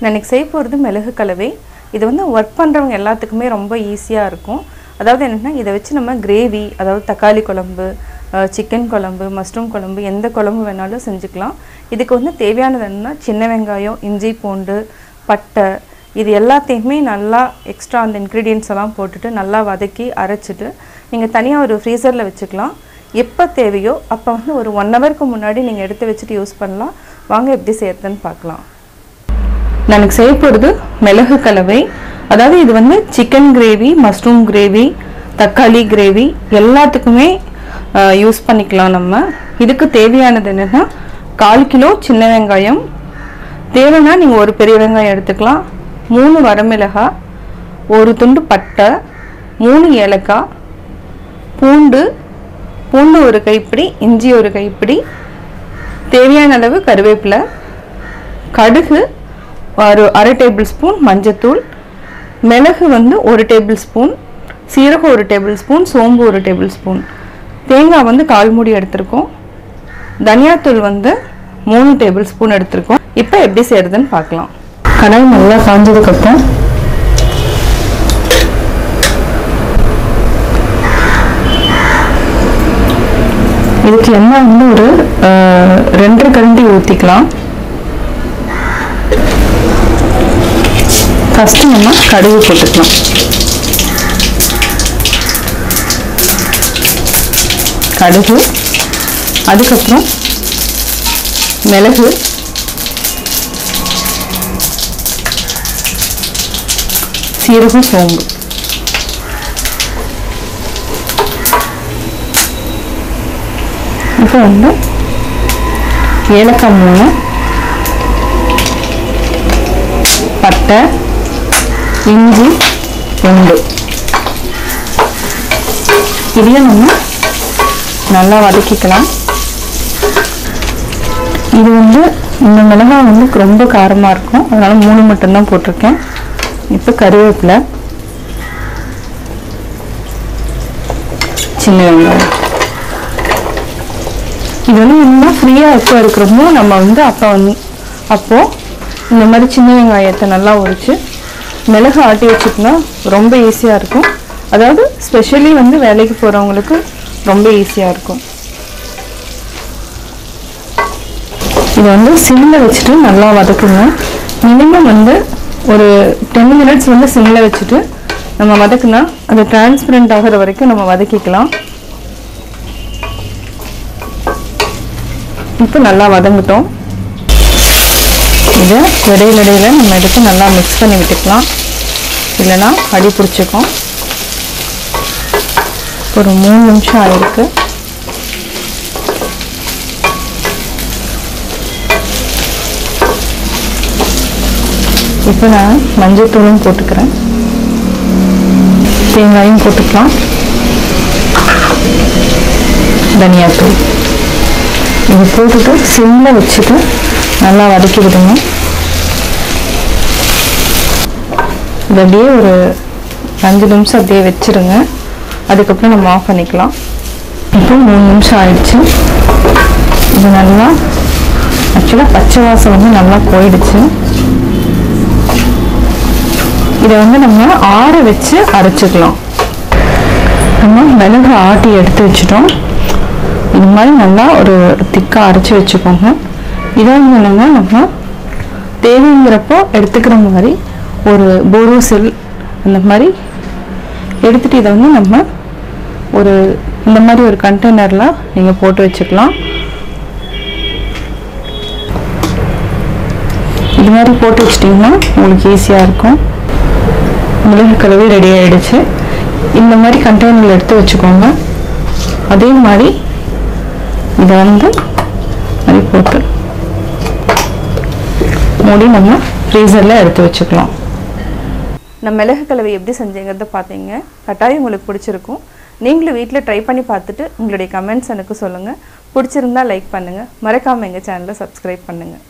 நான் இன்னைக்கு செய்ய போகிறது மிளகு கலவை. இது வந்து ஒர்க் பண்ணுறவங்க எல்லாத்துக்குமே ரொம்ப ஈஸியாக இருக்கும். அதாவது என்னென்னா, இதை வச்சு நம்ம கிரேவி, அதாவது தக்காளி குழம்பு, சிக்கன் குழம்பு, மஷ்ரூம் குழம்பு, எந்த குழம்பு வேணாலும் செஞ்சுக்கலாம். இதுக்கு வந்து தேவையானது என்னென்னா, சின்ன வெங்காயம், இஞ்சி பூண்டு, பட்டை, இது எல்லாத்தையுமே நல்லா எக்ஸ்ட்ரா அந்த இன்க்ரீடியன்ட்ஸ் எல்லாம் போட்டுட்டு நல்லா வதக்கி அரைச்சிட்டு நீங்கள் தனியாக ஒரு ஃப்ரீசரில் வச்சுக்கலாம். எப்போ தேவையோ அப்போ வந்து ஒரு 1 ஹவருக்கு முன்னாடி நீங்கள் எடுத்து வச்சுட்டு யூஸ் பண்ணலாம். வாங்க எப்படி செய்யறதுன்னு பார்க்கலாம். நான் செய்ய போகிறது மிளகு கலவை. அதாவது இது வந்து சிக்கன் கிரேவி, மஷ்ரூம் கிரேவி, தக்காளி கிரேவி எல்லாத்துக்குமே யூஸ் பண்ணிக்கலாம். நம்ம இதுக்கு தேவையானது என்னென்னா, 1/4 கிலோ சின்ன வெங்காயம், தேவைன்னா நீங்கள் ஒரு பெரிய வெங்காயம் எடுத்துக்கலாம், 3 வரமிளகாய், 1 துண்டு பட்டை, 3 ஏலக்காய், பூண்டு 1 கைப்பிடி, இஞ்சி 1 கைப்பிடி, தேவையான அளவு கருவேப்பிலை, கடுகு 1/2 டேபிள் ஸ்பூன், மஞ்சத்தூள், மிளகு வந்து 1 டேபிள் ஸ்பூன், சீரகம் 1 டேபிள் ஸ்பூன், சோம்பு 1 டேபிள் ஸ்பூன், தேங்காய் வந்து 1/4 மூடி எடுத்திருக்கோம், தனியாத்தூள் வந்து 3 டேபிள் ஸ்பூன் எடுத்திருக்கோம். இப்போ எப்படி செய்யறதுன்னு பார்க்கலாம். கடாய் நல்லா காஞ்சதுக்கப்புறம் இதுக்கு எண்ணெய் வந்து ஒரு 2 கரண்டி ஊற்றிக்கலாம். ஃபஸ்ட்டு நம்ம கடுகு போட்டுக்கலாம். கடுகு, அதுக்கப்புறம் மிளகு, சீரகம், சோம்பு, இப்போ வந்து ஏலக்காய் 3, பட்டை, இஞ்சி 2, இதையும் நம்ம நல்லா வதக்கிக்கலாம். இது வந்து இந்த மிளகாய் வந்து ரொம்ப காரமாக இருக்கும், அதனால 3 மட்டும்தான் போட்டிருக்கேன். இப்போ கருவேப்பிலை, சின்ன வெங்காயம், இது வந்து இன்னும் ஃப்ரீயாக எப்போ இருக்கிறோமோ நம்ம வந்து அப்போது இந்த மாதிரி சின்ன வெங்காயத்தை நல்லா உரித்து மிளகு ஆட்டி வச்சுக்கணும். ரொம்ப ஈஸியாக இருக்கும். அதாவது ஸ்பெஷலி வந்து வேலைக்கு போகிறவங்களுக்கு ரொம்ப ஈஸியாக இருக்கும். இதை வந்து சிம்மில் வச்சுட்டு நல்லா வதக்குங்க. மினிமம் வந்து ஒரு 10 மினிட்ஸ் வந்து சிம்மில் வச்சுட்டு நம்ம வதக்குனா அது டிரான்ஸ்பரண்ட் ஆகிற வரைக்கும் நம்ம வதக்கிக்கலாம். இப்போ நல்லா வதங்கிட்டோம். இதை இடையில நம்ம எடுத்து நல்லா மிக்ஸ் பண்ணி விட்டுக்கலாம், இல்லைன்னா அடி பிடிச்சிக்கும். ஒரு 3 நிமிஷம் ஆயிருக்கு. இப்போ நான் மஞ்சள் தூளும் போட்டுக்கிறேன், தேங்காயும் போட்டுக்கலாம், தனியாத்தூள், இது போட்டுட்டு சிம்மில் வச்சுட்டு நல்லா வதக்கி விடுங்க. இது அப்படியே ஒரு 5 நிமிஷம் அப்படியே வச்சுருங்க. அதுக்கப்புறம் நம்ம ஆஃப் பண்ணிக்கலாம். இப்போ 3 நிமிஷம் ஆயிடுச்சு. இது நல்லா ஆக்சுவலாக பச்சை வாசம் வந்து நல்லா போயிடுச்சு. இதை வந்து நம்ம ஆற வச்சு அரைச்சிக்கலாம். நம்ம மிளகு ஆட்டி எடுத்து வச்சுட்டோம். இது மாதிரி நல்லா ஒரு திக்காக அரைச்சி வச்சுக்கோங்க. இதை வந்து என்னென்னா, நம்ம தேவைங்கிறப்போ எடுத்துக்கிற மாதிரி ஒரு போரோசில் அந்த மாதிரி எடுத்துகிட்டு இதை வந்து நம்ம ஒரு இந்த மாதிரி ஒரு கண்டெய்னரில் நீங்கள் போட்டு வச்சுக்கலாம். இது மாதிரி போட்டு வச்சிட்டிங்கன்னா உங்களுக்கு ஈஸியாக இருக்கும். மிளகு கலவை ரெடி ஆகிடுச்சு. இந்த மாதிரி கண்டெய்னரில் எடுத்து வச்சுக்கோங்க. அதே மாதிரி இதை வந்து மாதிரி போட்டு மூடி நம்ம ஃப்ரீசரில் எடுத்து வச்சுக்கலாம். நம்ம மிளகு கலவை எப்படி செஞ்சீங்கிறத பார்த்தீங்க. கட்டாயம் உங்களுக்கு பிடிச்சிருக்கும். நீங்களும் வீட்டில் ட்ரை பண்ணி பார்த்துட்டு உங்களுடைய கமெண்ட்ஸ் எனக்கு சொல்லுங்கள். பிடிச்சிருந்தா லைக் பண்ணுங்கள். மறக்காமல் எங்கள் சேனலை சப்ஸ்கிரைப் பண்ணுங்கள்.